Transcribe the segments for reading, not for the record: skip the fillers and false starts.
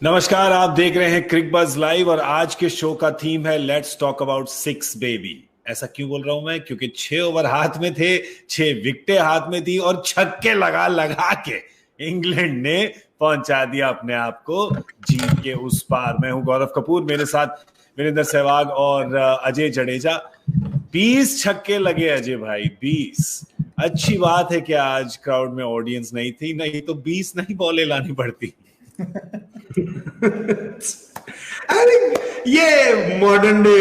नमस्कार, आप देख रहे हैं क्रिक बज़ लाइव और आज के शो का थीम है let's talk about six baby. ऐसा क्यों बोल रहा हूं मैं? क्योंकि 6 ओवर हाथ में थे, 6 विकेटें हाथ में थी और छक्के लगा लगा के इंग्लैंड ने पहुंचा दिया अपने आप को जीत के उस पार। मैं हूं गौरव कपूर, मेरे साथ वीरेंद्र सहवाग और अजय जडेजा। 20 छक्के लगे अजय भाई, 20। अच्छी बात है कि आज क्राउड में ऑडियंस नहीं थी, नहीं तो 20 नहीं बॉलें लानी पड़ती। ये मॉडर्न डे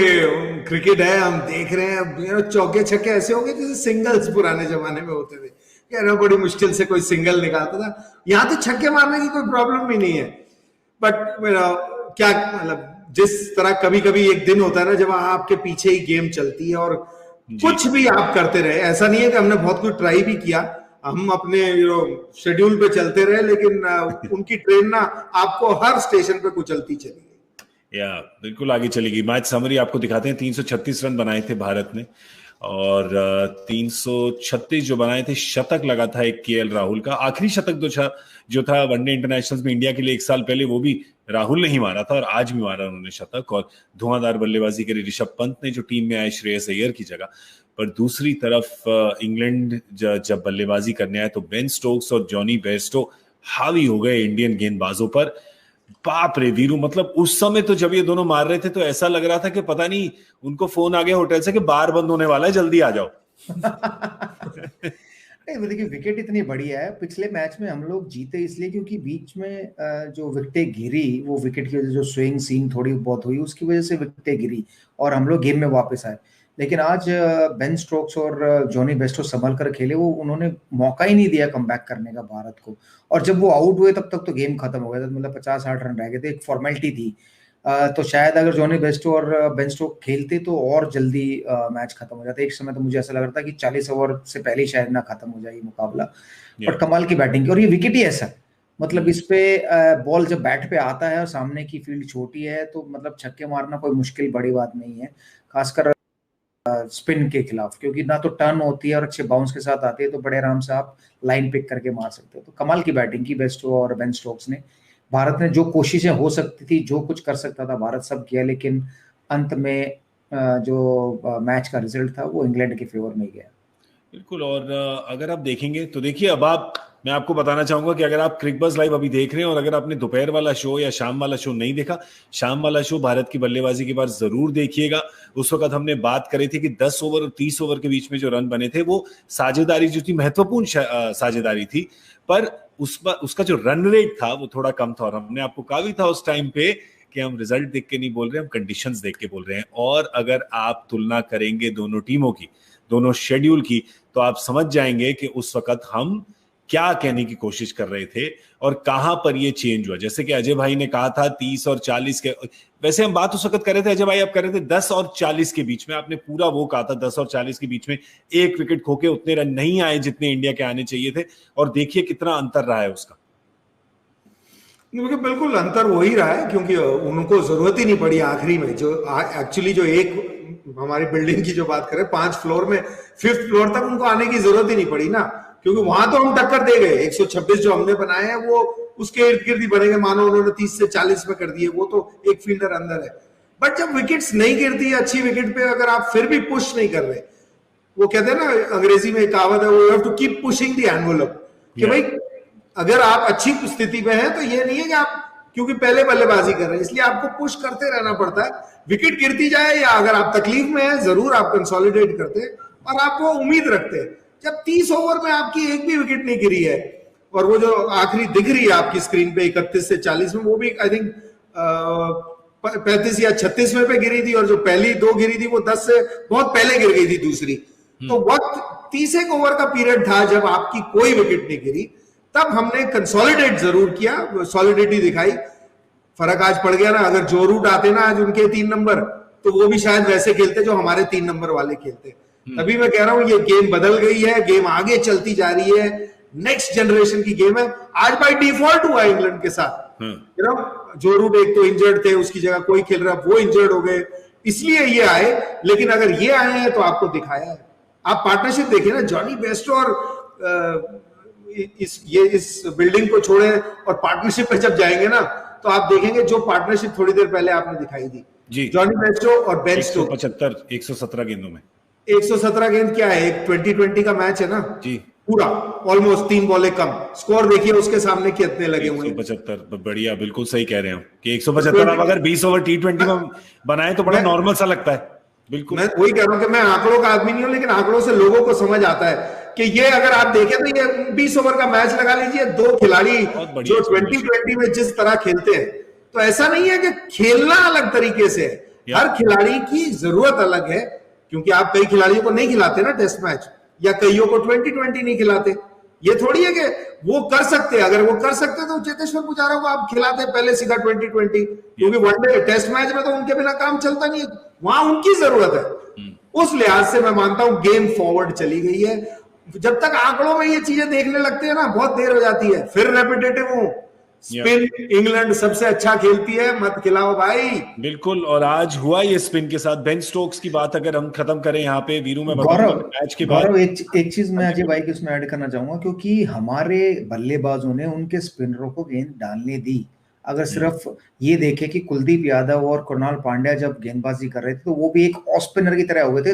क्रिकेट है, हम देख रहे हैं। चौके छक्के ऐसे हो गए जैसे सिंगल्स पुराने जमाने में होते थे। यार बड़ी मुश्किल से कोई सिंगल निकालता था। यहाँ तो छक्के मारने की कोई प्रॉब्लम भी नहीं है। बट मेरा क्या मतलब, जिस तरह कभी कभी एक दिन होता है ना जब आपके पीछे ही गेम चलती है और कुछ भी आप करते रहे। ऐसा नहीं है कि हमने बहुत कुछ ट्राई भी किया, हम अपने शेड्यूल पे चलते रहे, लेकिन उनकी ट्रेन ना आपको हर स्टेशन पे कुचलती चली गई। या बिल्कुल आगे चली गई। मैच समरी आपको दिखाते हैं। 336 रन बनाए थे भारत ने और 336 जो बनाए थे, शतक लगा था एक केएल राहुल का। आखिरी शतक जो था वनडे इंटरनेशनल में इंडिया के लिए 1 साल पहले, वो भी राहुल ने ही मारा था और आज भी मारा उन्होंने शतक। और धुआंधार बल्लेबाजी करी ऋषभ पंत ने, जो टीम में आए श्रेयस अय्यर की जगह। पर दूसरी तरफ इंग्लैंड जब बल्लेबाजी करने आए तो बेन स्टोक्स और जॉनी बेयरस्टो हावी हो गए इंडियन गेंदबाजों पर। बाप रे वीरू, मतलब उस समय तो जब ये दोनों मार रहे थे तो ऐसा लग रहा था कि पता नहीं उनको फोन आ गया होटल से कि बार बंद होने वाला है, जल्दी आ जाओ। नहीं, देखिए विकेट इतनी बढ़िया है। पिछले मैच में हम लोग जीते इसलिए क्योंकि बीच में जो विकेटें गिरी, वो विकेट की वजह से जो स्विंग सीन थोड़ी बहुत हुई, उसकी वजह से विकेटें गिरी और हम लोग गेम में वापस आए। लेकिन आज बेन स्टोक्स और जॉनी बेस्टो संभल कर खेले। वो उन्होंने मौका ही नहीं दिया कमबैक करने का भारत को। और जब वो आउट हुए तब तक तो गेम खत्म हो गया था। मतलब 50-60 रन रह गए थे, एक फॉर्मेलिटी थी। तो शायद अगर जॉनी बेस्टो और बेन स्टोक्स खेलते तो और जल्दी मैच खत्म हो जाता। एक समय तो मुझे ऐसा लग रहा था कि 40 ओवर से पहले ही शायद ना खत्म हो जाए ये मुकाबला। बट कमाल की बैटिंग की। और ये विकेट ही ऐसा, मतलब इस पे बॉल जब बैट पे आता है और सामने की फील्ड छोटी है तो मतलब छक्के मारना कोई मुश्किल बड़ी बात नहीं है, खासकर स्पिन के खिलाफ। क्योंकि ना तो टर्न होती है और अच्छे बाउंस के साथ आती है, तो बड़े आराम से आप लाइन पिक करके मार सकते हो। तो कमाल की बैटिंग की बेस्टो और बेन स्टोक्स ने। भारत ने जो कोशिशें हो सकती थी, जो कुछ कर सकता था, भारत सब किया। लेकिन अंत में जो मैच का रिजल्ट था वो इंग्लैंड के फेवर में गया। बिल्कुल। और अगर आप देखेंगे तो देखिए, मैं आपको बताना चाहूंगा कि अगर आप क्रिक बज़ लाइव अभी देख रहे हैं और अगर आपने दोपहर वाला शो या शाम वाला शो नहीं देखा, शाम वाला शो भारत की बल्लेबाजी के बाद जरूर देखिएगा। उस वक्त हमने बात करी थी कि 10 ओवर और 30 ओवर के बीच में जो रन बने थे वो साझेदारी जो थी, महत्वपूर्ण साझेदारी थी, पर उसका जो रन रेट था वो थोड़ा कम था। और हमने आपको कहा भी था उस टाइम पे कि हम रिजल्ट देख के नहीं बोल रहे, हम कंडीशंस देख के बोल रहे हैं। और अगर आप तुलना करेंगे दोनों टीमों की, दोनों शेड्यूल की, तो आप समझ जाएंगे कि उस वक्त हम क्या कहने की कोशिश कर रहे थे और कहां पर ये चेंज हुआ। जैसे कि अजय भाई ने कहा था 30 और 40 के, वैसे हम बात उस वक्त कर रहे थे, अजय भाई आप कर रहे थे 10 और 40 के बीच में। आपने पूरा वो कहा था 10 और 40 के बीच में एक विकेट खोके उतने रन नहीं आए जितने इंडिया के आने चाहिए थे। और देखिए कितना अंतर रहा है उसका। बिल्कुल अंतर वही रहा है, क्योंकि उनको जरूरत ही नहीं पड़ी आखिरी में। जो एक्चुअली जो एक हमारी बिल्डिंग की जो बात करें, 5 फ्लोर में 5th फ्लोर तक उनको आने की जरूरत ही नहीं पड़ी ना, क्योंकि वहां तो हम टक्कर दे गए। 126 जो हमने बनाए हैं वो उसके इर्द गिर्द ही बनेंगे। मानो उन्होंने 30 से 40 में कर दिए, वो तो एक फील्डर अंदर है। बट जब विकेट्स नहीं गिरती अच्छी विकेट पे, अगर आप फिर भी पुश नहीं कर रहे, वो कहते हैं ना अंग्रेजी में एक कहावत है, वो have to keep pushing the envelope, कि भाई अगर आप अच्छी स्थिति में हैं तो ये नहीं है कि आप क्योंकि पहले बल्लेबाजी कर रहे हैं इसलिए आपको पुश करते रहना पड़ता है। विकेट गिरती जाए या अगर आप तकलीफ में हैं, जरूर आप कंसोलिडेट करते हैं और आप वो उम्मीद रखते हैं। जब 30 ओवर में आपकी एक भी विकेट नहीं गिरी है और वो जो आखिरी दिख रही है आपकी स्क्रीन पे 31 से 40 में, वो भी आई थिंक 35 या 36 में पे गिरी थी, और जो पहली 2 गिरी थी वो 10 से बहुत पहले गिर गई थी दूसरी। तो वक्त 30 ओवर का पीरियड था जब आपकी कोई विकेट नहीं गिरी, तब हमने कंसोलिडेट जरूर किया, सॉलिडिटी दिखाई। फर्क आज पड़ गया ना, अगर जो रूट आते ना आज उनके 3 नंबर, तो वो भी शायद वैसे खेलते जो हमारे 3 नंबर वाले खेलते। तभी मैं कह रहा हूं ये गेम बदल गई है, गेम आगे चलती जा रही है, नेक्स्ट जनरेशन की गेम है। आज बाय डिफॉल्ट हुआ इंग्लैंड के साथ, जो रूट एक तो इंजर्ड थे, उसकी जगह कोई खेल रहा, वो इंजर्ड हो गए, इसलिए ये आए। लेकिन अगर ये आए हैं तो आपको दिखाया है। आप पार्टनरशिप देखिए ना, जॉनी बेस्टो और इस बिल्डिंग को छोड़े और पार्टनरशिप पे जब जाएंगे ना, तो आप देखेंगे जो पार्टनरशिप थोड़ी देर पहले आपने दिखाई थी जी, जॉनी बेस्टो और बेन स्टोक्स, 117 गेंदों में 117 गेंद क्या है, एक 2020 का मैच है ना जी, पूरा, ऑलमोस्ट 3 बॉलें कम, स्कोर देखिए उसके सामने कितने लगे हुए हैं। 175, बढ़िया, बिल्कुल सही कह रहे हो कि 175 आप अगर 20 ओवर T20 में बनाए तो बड़ा नॉर्मल सा लगता है। बिल्कुल, मैं वही कह रहा हूं कि मैं आंकड़ों का आदमी नहीं हूं, लेकिन आंकड़ों से लोगों को समझ आता है कि ये अगर आप देखें तो ये 20 ओवर का मैच लगा लीजिए, 2 खिलाड़ी जो 2020 में जिस तरह खेलते हैं, तो ऐसा नहीं है कि खेलना अलग तरीके से है, हर खिलाड़ी की जरूरत अलग है, क्योंकि आप कई खिलाड़ियों को नहीं खिलाते ना टेस्ट मैच, या कईयों को 2020 नहीं खिलाते। ये थोड़ी है कि वो कर सकते हैं, अगर वो कर सकते तो चेतेश्वर पुजारा को आप खिलाते पहले सीधा 2020, क्योंकि वनडे टेस्ट मैच में तो उनके बिना काम चलता नहीं है, वहां उनकी जरूरत है। उस लिहाज से मैं मानता हूं गेम फॉरवर्ड चली गई है। जब तक आंकड़ों में ये चीजें देखने लगते हैं ना, बहुत देर हो जाती है, फिर रेपिटेटिव हूं, स्पिन इंग्लैंड सबसे अच्छा खेलती है, मत खिलाओ भाई। बिल्कुल, और आज हुआ ये स्पिन के साथ बेन स्टोक्स की बात अगर हम खत्म करें यहाँ पे वीरू में मैच के बाद, गौरव एक चीज मैं अजय भाई की उसमें ऐड करना चाहूंगा, क्योंकि हमारे बल्लेबाजों ने उनके स्पिनरों को गेंद डालने दी। अगर सिर्फ ये देखे कि कुलदीप यादव और कृणाल पांड्या जब गेंदबाजी कर रहे थे तो वो भी एक ऑफ स्पिनर की तरह हुए थे,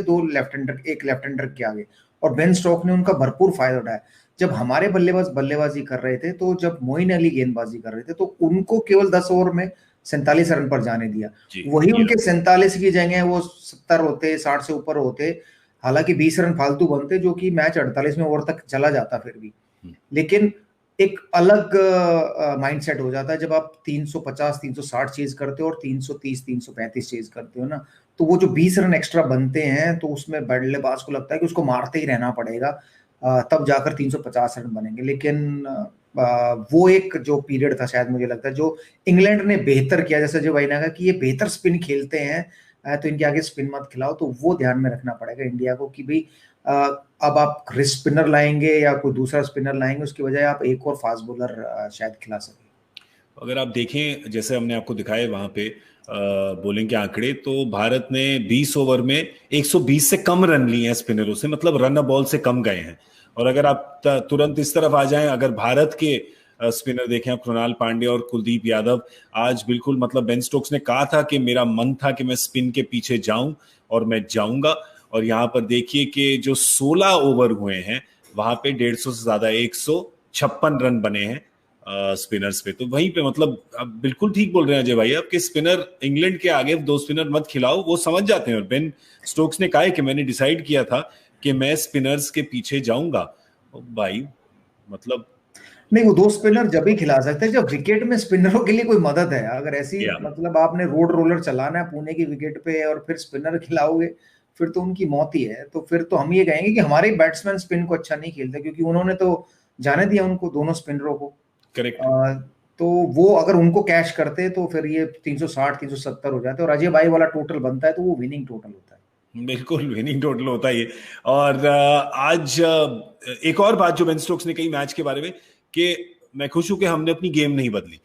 एक लेफ्ट हैंडर के आगे, और बेन स्टोक्स ने उनका भरपूर फायदा उठाया। जब हमारे बल्लेबाज बल्लेबाजी कर रहे थे, तो जब मोइन अली गेंदबाजी कर रहे थे, तो उनको केवल 10 ओवर में 47 रन पर जाने दिया। वही उनके 47 की जगह वो 70 होते, 60 से ऊपर होते, हालांकि 20 रन फालतू बनते, जो कि मैच 48वें ओवर तक चला जाता फिर भी। लेकिन एक अलग माइंडसेट हो जाता है जब आप 350 360 चेज करते हो और 330 335 चेज करते हो ना, तो वो जो 20 रन एक्स्ट्रा बनते हैं, तो उसमें बल्लेबाज को लगता है कि उसको मारते ही रहना पड़ेगा, तब जाकर 350 रन बनेंगे। लेकिन वो एक जो पीरियड था, शायद मुझे लगता है जो इंग्लैंड ने बेहतर किया, जैसे जो भाई ने कहा कि ये बेहतर स्पिन खेलते हैं, तो इनके आगे स्पिन मत खिलाओ, तो वो ध्यान में रखना पड़ेगा इंडिया को कि भाई अब आप रिस्ट स्पिनर लाएंगे या कोई दूसरा स्पिनर लाएंगे, उसकी बजाय आप एक और फास्ट बॉलर शायद खिला सके। अगर आप देखें जैसे हमने आपको दिखाए वहां पे बॉलिंग के आंकड़े, तो भारत ने 20 ओवर में 120 से कम रन लिए हैं स्पिनरों से, मतलब रन बॉल से कम गए हैं। और अगर आप तुरंत इस तरफ आ जाएं, अगर भारत के स्पिनर देखें आप, कृणाल पांड्या और कुलदीप यादव, आज बिल्कुल मतलब बेन स्टोक्स ने कहा था कि मेरा मन था कि मैं स्पिन के पीछे जाऊं और मैं जाऊंगा, और यहां पर देखिए कि जो 16 ओवर हुए हैं वहां पे 150 से ज्यादा 156 रन बने हैं स्पिनर्स पे। तो वहीं पे मतलब आप बिल्कुल ठीक बोल रहे हैं अजय भाई, आपके स्पिनर इंग्लैंड के आगे 2 स्पिनर मत खिलाओ, वो समझ जाते हैं। और बेन स्टोक्स ने कहा है कि मैंने डिसाइड किया था कि मैं स्पिनर्स के पीछे जाऊंगा। भाई मतलब नहीं, वो 2 स्पिनर जब ही खिला सकते हैं जब विकेट में स्पिनरों के लिए कोई मदद है। अगर ऐसी मतलब आपने रोड रोलर चलाना है पुणे की विकेट पे और फिर स्पिनर खिलाओगे, फिर तो उनकी मौत ही है। तो फिर तो हम ये कहेंगे कि हमारे बैट्समैन स्पिन को अच्छा नहीं खेलते, क्योंकि उन्होंने तो जाने दिया उनको, दोनों स्पिनरों को। करेक्ट। तो वो अगर उनको कैश करते तो फिर ये 360 370 हो जाते, और अजय भाई वाला टोटल बनता है तो वो विनिंग टोटल होता है। बिल्कुल विनिंग टोटल होता है ये। और आज एक और बात जो बेन स्टोक्स ने कही मैच के बारे में, कि मैं खुश हूं कि हमने अपनी गेम नहीं बदली।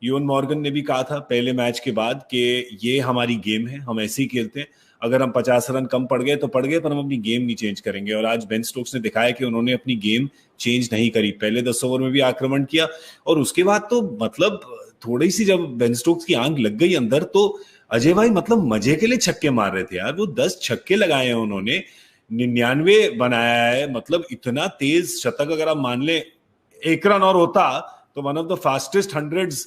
यून मॉर्गन ने भी कहा था पहले मैच के बाद कि ये हमारी गेम है, हम ऐसे ही खेलते हैं, अगर हम 50 रन कम पड़ गए तो पड़ गए, पर हम अपनी गेम नहीं चेंज करेंगे। और आज बेन स्टोक्स ने दिखाया कि उन्होंने अपनी गेम चेंज नहीं करी। पहले 10 ओवर में भी आक्रमण किया, और उसके बाद तो मतलब थोड़ी सी जब बेन स्टोक्स की आंख लग गई अंदर, तो अजय भाई मतलब मजे के लिए छक्के मार रहे थे यार। वो 10 छक्के लगाए हैं उन्होंने, 99 बनाया है, मतलब इतना तेज शतक। अगर आप मान लें 1 रन और होता तो one of the fastest 100s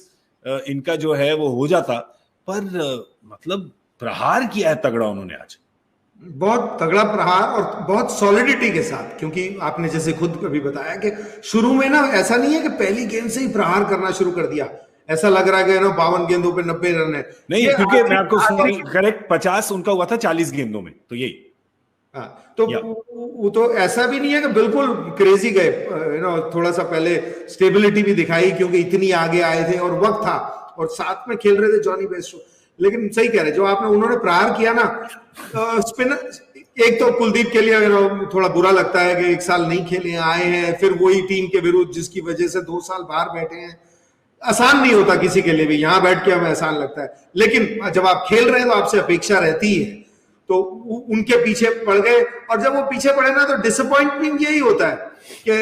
इनका जो है वो हो जाता। पर मतलब प्रहार किया है तगड़ा उन्होंने आज, बहुत तगड़ा प्रहार, और बहुत सॉलिडिटी के साथ। क्योंकि आपने जैसे खुद कभी बताया कि शुरू में ना ऐसा नहीं है कि पहली गेंद से ही प्रहार करना शुरू कर दिया, ऐसा लग रहा है ना 52 गेंदों पे 90 रन है। नहीं, क्योंकि मैं आपको करेक्ट 50 उनका हुआ था 40 गेंदों में, तो यही। हाँ, तो वो तो ऐसा भी नहीं है कि बिल्कुल क्रेजी गए, थोड़ा सा पहले स्टेबिलिटी भी दिखाई, क्योंकि इतनी आगे आए थे और वक्त था, और साथ में खेल रहे थे जॉनी बेस्टो। लेकिन सही कह रहे जो आपने, उन्होंने प्रहार किया ना स्पिनर। एक तो कुलदीप के लिए थोड़ा बुरा लगता है कि 1 साल नहीं खेले, आए हैं फिर वही टीम के विरुद्ध जिसकी वजह से 2 साल बाहर बैठे हैं। आसान नहीं होता किसी के लिए भी, यहां बैठ के हमें आसान लगता है, लेकिन जब आप खेल रहे हैं तो आपसे अपेक्षा रहती है। तो उनके पीछे पड़ गए, और जब वो पीछे पड़े ना तो डिसअपॉइंटमेंट यही होता है कि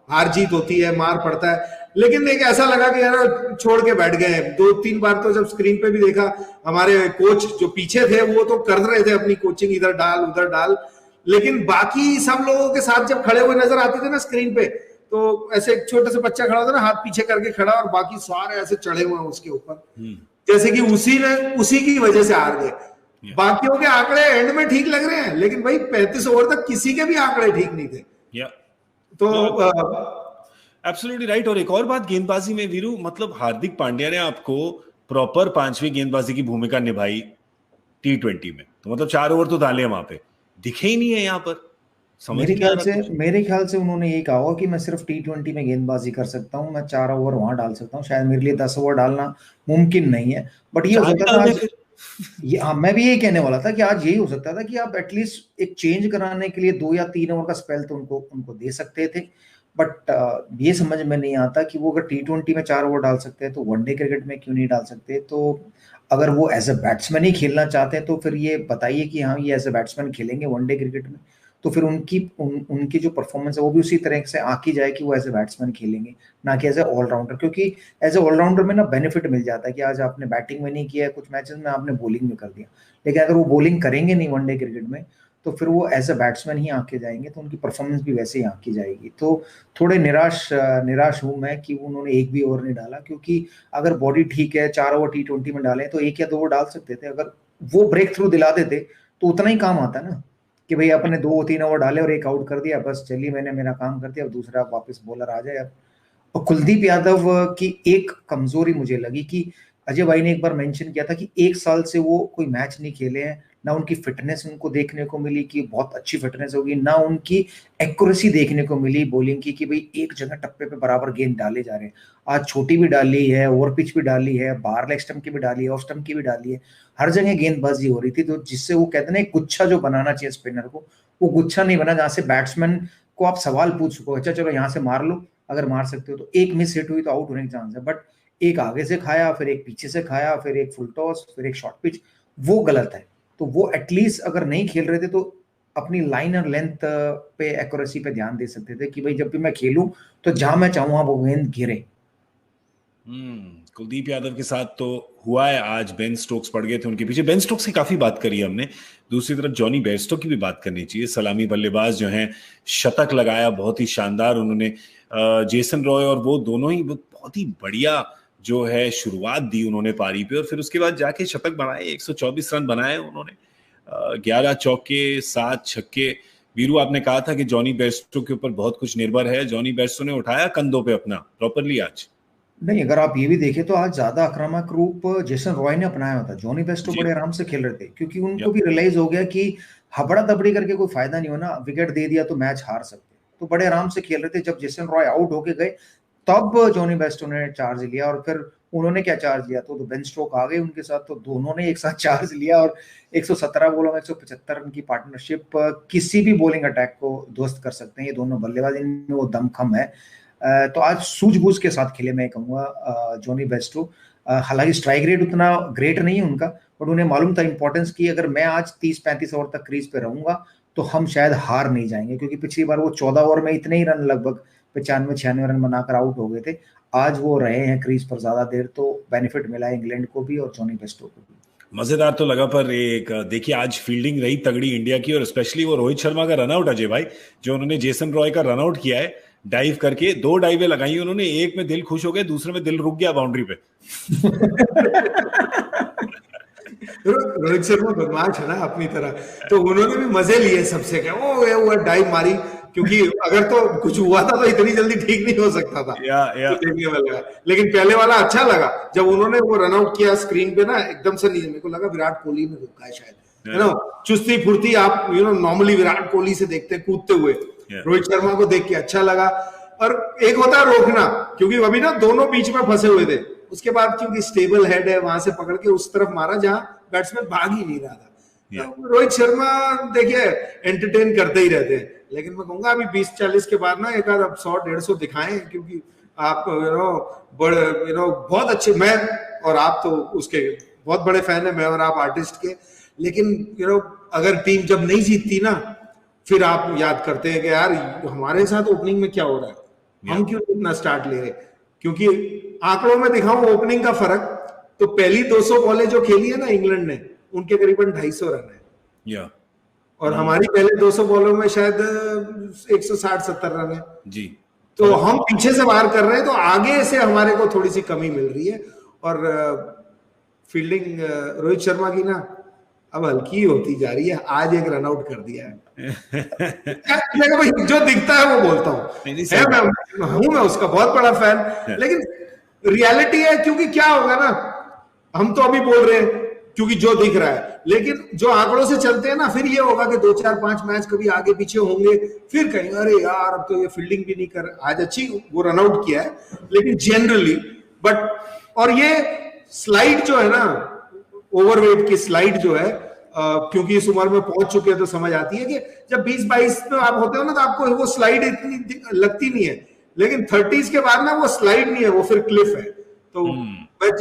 हार जीत होती है, मार पड़ता है, लेकिन एक ऐसा लगा कि यार छोड़ के बैठ गए। 2-3 बार तो जब स्क्रीन पे भी देखा, हमारे कोच जो पीछे थे वो तो कर रहे थे अपनी कोचिंग, इधर डाल उधर डाल, लेकिन बाकी सब लोगों के साथ जब खड़े हुए नजर आते थे ना स्क्रीन पे, तो ऐसे एक छोटे से बच्चा खड़ा होता ना, हाथ पीछे करके खड़ा, और बाकी सारे ऐसे चढ़े हुए हैं उसके ऊपर, जैसे कि उसी की वजह से हार गए। बाकियों के आंकड़े एंड में ठीक लग रहे हैं, लेकिन भाई 35 ओवर तक किसी के भी आंकड़े ठीक नहीं थे। तो एब्सोल्युटली राइट। और एक और बात गेंदबाजी में वीरू, मतलब हार्दिक पांड्या ने आपको प्रॉपर 5वीं गेंदबाजी की भूमिका निभाई T20 में, तो मतलब 4 ओवर तो डाले वहां पे, दिखे ही नहीं है यहाँ पर। मेरे ख्याल से उन्होंने ये कहा कि मैं सिर्फ T20 में गेंदबाजी कर सकता हूँ, मैं 4 ओवर वहां डाल सकता हूँ, शायद मेरे लिए 10 ओवर डालना मुमकिन नहीं है। बट ये हो सकता था आज, हाँ मैं भी यही कहने वाला था कि आज यही हो सकता था कि आप एटलीस्ट एक चेंज कराने के लिए 2 या 3 ओवर का स्पेल तो उनको दे सकते थे। बट ये समझ में नहीं आता कि वो अगर T20 में 4 ओवर डाल सकते हैं तो वनडे क्रिकेट में क्यों नहीं डाल सकते। तो अगर वो एज ए बैट्समैन ही खेलना चाहते हैं तो फिर ये बताइए कि हाँ ये एज ए बैट्समैन खेलेंगे वनडे क्रिकेट में, तो फिर उनकी जो परफॉर्मेंस है वो भी उसी तरह से आकी जाए कि वो एज ए बैट्समैन खेलेंगे, ना कि एज ए ऑलराउंडर। क्योंकि एज ए ऑलराउंडर में ना बेनिफिट मिल जाता है कि आज आपने बैटिंग में नहीं किया, कुछ मैचेस में आपने बॉलिंग में कर दिया, लेकिन अगर वो बॉलिंग करेंगे नहीं वनडे क्रिकेट में तो फिर वो एज ए बैट्समैन ही आके जाएंगे, तो उनकी परफॉर्मेंस भी वैसे ही आके जाएगी। तो थोड़े निराश हूं मैं कि उन्होंने एक भी ओवर नहीं डाला, क्योंकि अगर बॉडी ठीक है 4 ओवर T20 में डालें तो 1 या 2 ओवर डाल सकते थे। अगर वो ब्रेक थ्रू दिला देते तो उतना ही काम आता ना, कि भाई अपने 2-3 ओवर डाले और 1 आउट कर दिया, बस चलिए मैंने मेरा काम कर दिया, अब दूसरा वापस बॉलर आ जाए। अब और कुलदीप यादव की एक कमजोरी मुझे लगी कि अजय भाई ने एक बार मेंशन किया था कि 1 साल से वो कोई मैच नहीं खेले हैं, ना उनकी फिटनेस उनको देखने को मिली कि बहुत अच्छी फिटनेस होगी, ना उनकी एक्यूरेसी देखने को मिली बॉलिंग की कि भाई एक जगह टप्पे पे बराबर गेंद डाले जा रहे हैं। आज छोटी भी डाली है, ओवर पिच भी डाली है, बाहर लेग स्टंप की भी डाली है, ऑफ स्टंप की भी डाली है, हर जगह गेंदबाजी हो रही थी, तो जिससे वो कहते हैं ना एक गुच्छा जो बनाना चाहिए स्पिनर को, वो गुच्छा नहीं बना, जहां से बैट्समैन को आप सवाल पूछ सको, अच्छा चलो यहाँ से मार लो, अगर मार सकते हो तो एक मिस हिट हुई तो आउट होने के चांस है, बट एक आगे से खाया, फिर एक पीछे से खाया, फिर एक फुल टॉस, फिर एक शॉर्ट पिच, वो गलत है। तो वो एटलीस्ट अगर नहीं खेल रहे थे तो अपनी लाइन और लेंथ पे एक्यूरेसी पे ध्यान दे सकते थे कि भाई जब भी मैं खेलूं तो जहां मैं चाहूं वो गेंद गिरे। कुलदीप यादव के साथ तो हुआ है, आज बेन स्टोक्स पड़ गए थे उनके पीछे। बेन स्टोक्स की काफी बात करी हमने, दूसरी तरफ जॉनी बेयरस्टो की भी बात करनी चाहिए। सलामी बल्लेबाज जो हैं, शतक लगाया, बहुत ही शानदार उन्होंने। जेसन रॉय और वो दोनों ही बहुत ही बढ़िया जो है शुरुआत दी उन्होंने पारी पे, और फिर उसके बाद जाके शतक बनाए, 124 रन बनाए उन्होंने, 11 चौके 7 छक्के। वीरू आपने कहा था कि जॉनी बेयरस्टो के ऊपर बहुत कुछ निर्भर है, जॉनी बेयरस्टो ने उठाया कंधों पे अपना प्रॉपरली आज। नहीं, अगर आप ये भी देखें तो आज ज्यादा आक्रामक रूप जेसन रॉय ने अपनाया होता, जॉनी बेयरस्टो बड़े आराम से खेल रहे थे, क्योंकि उनको भी रियलाइज हो गया कि हबड़ा दबड़ी करके कोई फायदा नहीं होना, विकेट दे दिया तो मैच हार सकते, तो बड़े आराम से खेल रहे थे। जब जेसन रॉय आउट होके गए तब जॉनी बेयरस्टो ने चार्ज लिया, और फिर उन्होंने क्या चार्ज लिया, तो बेन स्टोक आ गए उनके साथ, तो दोनों ने एक साथ चार्ज लिया, और 117 बॉलों में 175 रन की पार्टनरशिप किसी भी बॉलिंग अटैक को ध्वस्त कर सकते हैं ये दोनों बल्लेबाज, इनमें वो दमखम है। तो आज सूझबूझ के साथ खेले मैं कहूँगा जॉनी बेयरस्टो। हालांकि स्ट्राइक रेट उतना ग्रेट नहीं है उनका, बट उन्हें मालूम था इंपॉर्टेंस की, अगर मैं आज 30-35 ओवर तक क्रीज पे रहूंगा तो हम शायद हार नहीं जाएंगे, क्योंकि पिछली बार वो 14 ओवर में इतने ही रन, लगभग 95-96 रन बनाकर आउट हो गए थे। आज वो रहे हैं क्रीज पर ज्यादा देर, तो बेनिफिट मिला है इंग्लैंड को भी और जॉनी बेयरस्टो को भी। मजेदार तो लगा, पर एक देखिए आज फील्डिंग रही तगड़ी इंडिया की, और स्पेशली वो रोहित शर्मा का रनआउट, अजय भाई जो उन्होंने जेसन रॉय का रनआउट किया है डाइव करके, 2 डाइवें लगाई उन्होंने, एक में दिल खुश हो गया, दूसरे में दिल रुक गया बाउंड्री पे। रोहित शर्मा बदमाश है ना अपनी तरह, तो उन्होंने भी मजे लिए सबसे, क्या वो डाइव मारी, क्योंकि अगर तो कुछ हुआ था तो इतनी जल्दी ठीक नहीं हो सकता था। तो देखने में लगा, लेकिन पहले वाला अच्छा लगा जब उन्होंने वो रनआउट किया स्क्रीन पे ना, एकदम से नीचे, मेरे को लगा विराट कोहली ने रोका है शायद, है ना, चुस्ती फुर्ती आप नॉर्मली विराट कोहली से देखते कूदते हुए, रोहित शर्मा को देख के अच्छा लगा। और एक होता है रोकना, क्योंकि अभी ना दोनों बीच में फंसे हुए थे, उसके बाद क्योंकि स्टेबल हेड है, वहां से पकड़ के उस तरफ मारा जहां बैट्समैन भाग ही नहीं रहा था। तो रोहित शर्मा देखिए एंटरटेन करते ही रहते हैं, लेकिन मैं कहूंगा अभी 20-40 के बाद ना एक आध 100-150 दिखाएं, क्योंकि आप बड़े बहुत अच्छे, मैं और आप तो उसके बहुत बड़े फैन है, मैं और आप आर्टिस्ट के, लेकिन अगर टीम जब नहीं जीतती ना, फिर आप याद करते हैं कि यार हमारे साथ ओपनिंग में क्या हो रहा है, हम क्यों इतना स्टार्ट ले रहे? क्योंकि आंकड़ों में दिखाऊं ओपनिंग का फर्क, तो पहली 200 बॉलें जो खेली है ना इंग्लैंड ने, उनके करीबन 250 रन है, और हमारी पहले 200 बॉलों में शायद 160-70 रन है जी। तो हम पीछे से बाहर कर रहे हैं, तो आगे से हमारे को थोड़ी सी कमी मिल रही है। और फील्डिंग रोहित शर्मा की ना अब हल्की होती जा रही है। आज एक रन आउट कर दिया है भाई, जो दिखता है वो बोलता हूँ, मैं उसका बहुत बड़ा फैन, लेकिन रियलिटी है। क्योंकि क्या होगा ना, हम तो अभी बोल रहे हैं क्योंकि जो दिख रहा है, लेकिन जो आंकड़ों से चलते हैं ना, फिर ये होगा कि 2-4-5 मैच कभी आगे पीछे होंगे, फिर कहीं अरे यार अब तो ये फील्डिंग भी नहीं कर, आज अच्छी वो रन आउट किया है, लेकिन जनरली बट, और ये स्लाइड जो है ना, ओवरवेट की स्लाइड जो है, क्योंकि इस उम्र में पहुंच चुके हैं तो समझ आती है कि जब 20-22 में आप होते हो ना, तो आपको वो स्लाइड इतनी लगती नहीं है, लेकिन 30s के बाद ना वो स्लाइड नहीं है, वो फिर क्लिफ है। तो मैं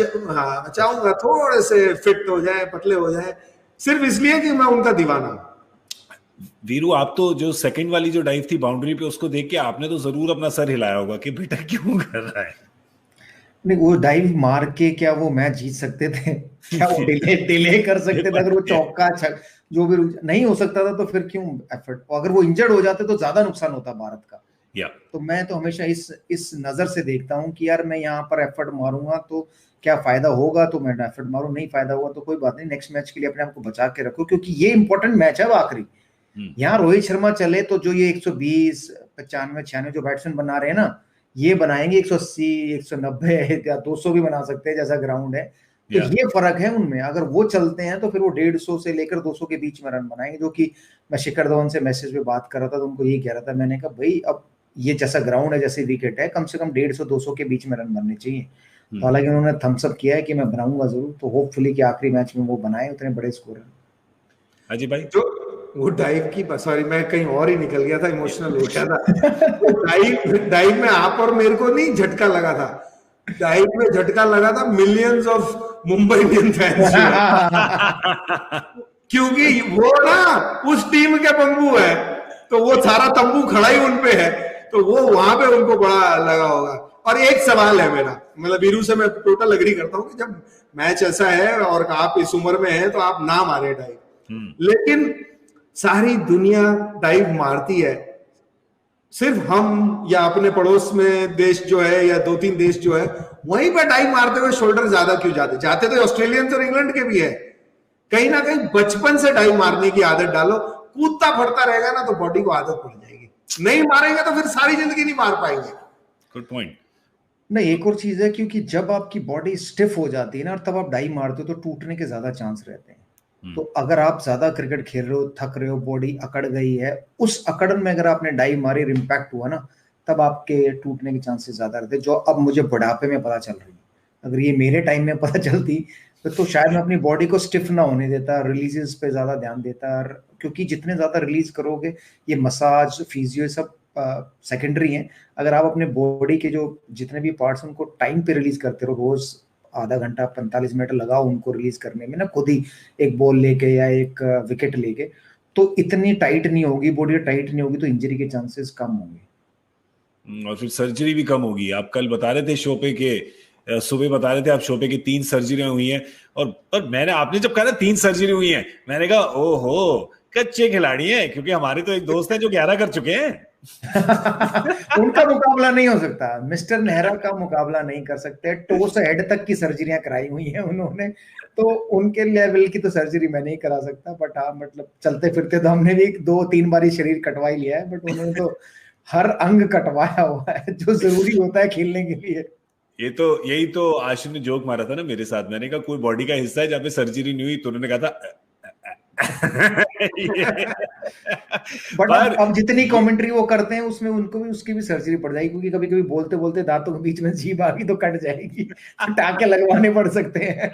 चाहूंगा थोड़े से फिट हो जाए, पतले हो जाए, सिर्फ इसलिए कि मैं उनका दीवाना हूं। वीरू, आप तो जो सेकंड वाली जो डाइव थी बाउंड्री पे, उसको देख के आपने तो जरूर अपना सर हिलाया होगा कि बेटा क्यों कर रहा है। नहीं, वो डाइव मार के क्या वो मैच जीत सकते थे? क्या वो डिले कर सकते थे? अगर वो चौका जो भी नहीं हो सकता था, तो फिर क्यों एफर्ट? अगर वो इंजर्ड हो जाते तो ज्यादा नुकसान होता भारत का। तो मैं तो हमेशा इस नजर से देखता हूं कि यार मैं यहाँ पर एफर्ट मारूंगा तो क्या फायदा होगा, तो मैं एफर्ट मारूं, नहीं फायदा हुआ तो कोई बात नहीं, नेक्स्ट मैच के लिए अपने आप को बचा के रखो, क्योंकि ये इंपॉर्टेंट मैच है आखिरी। यहाँ रोहित शर्मा चले तो जो ये 120, 95, 96 जो बैट्समैन बना रहे हैं ना, ये बनाएंगे 180, 190 या 200 भी बना सकते हैं, जैसा ग्राउंड है। तो ये फर्क है उनमें। अगर वो चलते हैं तो फिर वो 150 से लेकर 200 के बीच में रन बनाएंगे। जो कि मैं शिखर धवन से मैसेज पे बात कर रहा था तो उनको यही कह रहा था, मैंने कहा भाई अब ये जैसा ग्राउंड है, जैसे विकेट है, कम से कम 150-200 के बीच में रन बनने चाहिए। तो हालांकि उन्होंने थम्स अप किया है कि मैं बनाऊंगा जरूर, तो होपफुली कि आखिरी मैच में वो बनाए उतने बड़े स्कोर। अजय भाई, जो वो डाइव की, सॉरी मैं कहीं और ही निकल गया था, इमोशनल हो गया था। डाइव में आप और मेरे को नहीं झटका लगा था, डाइव में झटका लगा था millions of Mumbai Indian fans, क्योंकि वो ना उस टीम के बंबू है, तो वो सारा तंबू खड़ा ही उनपे है, तो वो वहां पे उनको बड़ा लगा होगा। और एक सवाल है मेरा, मतलब वीरू से मैं टोटल एग्री करता हूँ कि जब मैच ऐसा है और आप इस उम्र में हैं तो आप ना मारे डाइव, लेकिन सारी दुनिया डाइव मारती है, सिर्फ हम या अपने पड़ोस में देश जो है या 2-3 देश जो है वहीं पर डाइव मारते हुए शोल्डर ज्यादा क्यों जाते तो ऑस्ट्रेलियंस और इंग्लैंड के भी है। कहीं ना कहीं बचपन से डाइव मारने की आदत डालो, कूदता फटता रहेगा ना तो बॉडी को आदत पड़ जाएगी, नहीं मारेंगे तो फिर सारी जिंदगी नहीं मार पाएंगे। Good point. नहीं, एक और चीज है, क्योंकि जब आपकी बॉडी स्टिफ हो जाती है ना, और तब आप डाइव मारते हो तो टूटने के ज्यादा चांस रहते हैं। तो अगर आप ज्यादा क्रिकेट खेल रहे हो, थक रहे हो, बॉडी अकड़ गई है, उस अकड़न में अगर आपने डाइव मारी, इम्पैक्ट हुआ ना, तब आपके टूटने के चांसेस ज्यादा रहते हैं, जो अब मुझे बुढ़ापे में पता चल रही है। अगर ये मेरे टाइम में पता चलती तो शायद मैं अपनी बॉडी को स्टिफ ना होने देता, रिलीजेस पे ज्यादा ध्यान देता, क्योंकि जितने ज्यादा रिलीज करोगे, ये मसाज, फिजियो, सब सेकेंडरी हैं। अगर आप अपने बॉडी के जो जितने भी पार्ट्स उनको टाइम पे रिलीज करते रहो, रोज आधा घंटा 45 मिनट लगाओ उनको रिलीज करने में ना, खुद ही एक बॉल लेके या एक विकेट लेके, तो इतनी टाइट नहीं होगी बॉडी, टाइट नहीं होगी तो इंजरी के चांसेस कम होंगे और फिर सर्जरी भी कम होगी। आप कल बता रहे थे शो पे के, सुबह बता रहे थे आप शो पे की 3 सर्जरियां हुई हैं, और मैंने, आपने जब कहा ना 3 सर्जरी हुई हैं, मैंने कहा ओहो कच्चे खिलाड़ी हैं, क्योंकि हमारे तो एक दोस्त हैं जो 11 कर चुके हैं। उनका मुकाबला नहीं हो सकता, मिस्टर नेहरा का मुकाबला नहीं कर सकते। टो से हेड तक की सर्जरियां कराई हुई हैं उन्होंने, तो उनके लेवल की तो सर्जरी मैं नहीं करा सकता। बट हाँ, मतलब चलते फिरते तो हमने भी 2-3 बार शरीर कटवा ही लिया है, बट उन्होंने तो हर अंग कटवाया हुआ है जो जरूरी होता है खेलने के लिए। यही तो आशु ने जोक मारा था ना मेरे साथ, मैंने कहा कोई बॉडी का हिस्सा है जहाँ पे सर्जरी नहीं हुई, तो उन्होंने कहा था बट अब जितनी कमेंट्री वो करते हैं उसमें उनको भी उसकी भी सर्जरी पड़ जाएगी, क्योंकि कभी कभी बोलते बोलते दांतों के बीच में जीभ आ गई तो कट जाएगी, टाके लगवाने पड़ सकते हैं।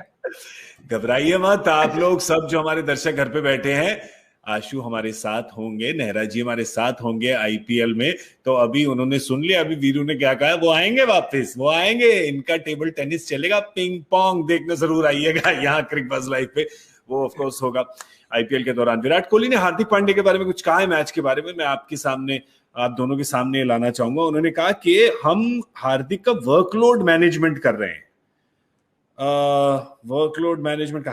घबराइए मत आप लोग सब जो हमारे दर्शक घर पे बैठे हैं, आशु हमारे साथ होंगे, नेहरा जी हमारे साथ होंगे आईपीएल में। तो अभी उन्होंने सुन लिया, अभी वीरू ने क्या कहा, वो आएंगे वापस, वो आएंगे, इनका टेबल टेनिस चलेगा, पिंग पोंग देखने जरूर आइएगा यहाँ क्रिकबज़ लाइव पे, वो ऑफ कोर्स होगा आईपीएल के दौरान। विराट कोहली ने हार्दिक पांड्या के बारे में कुछ कहा है मैच के बारे में, मैं आपके सामने आप दोनों के सामने लाना चाहूंगा। उन्होंने कहा कि हम हार्दिक का वर्कलोड मैनेजमेंट कर रहे हैं। वर्कलोड मैनेजमेंट का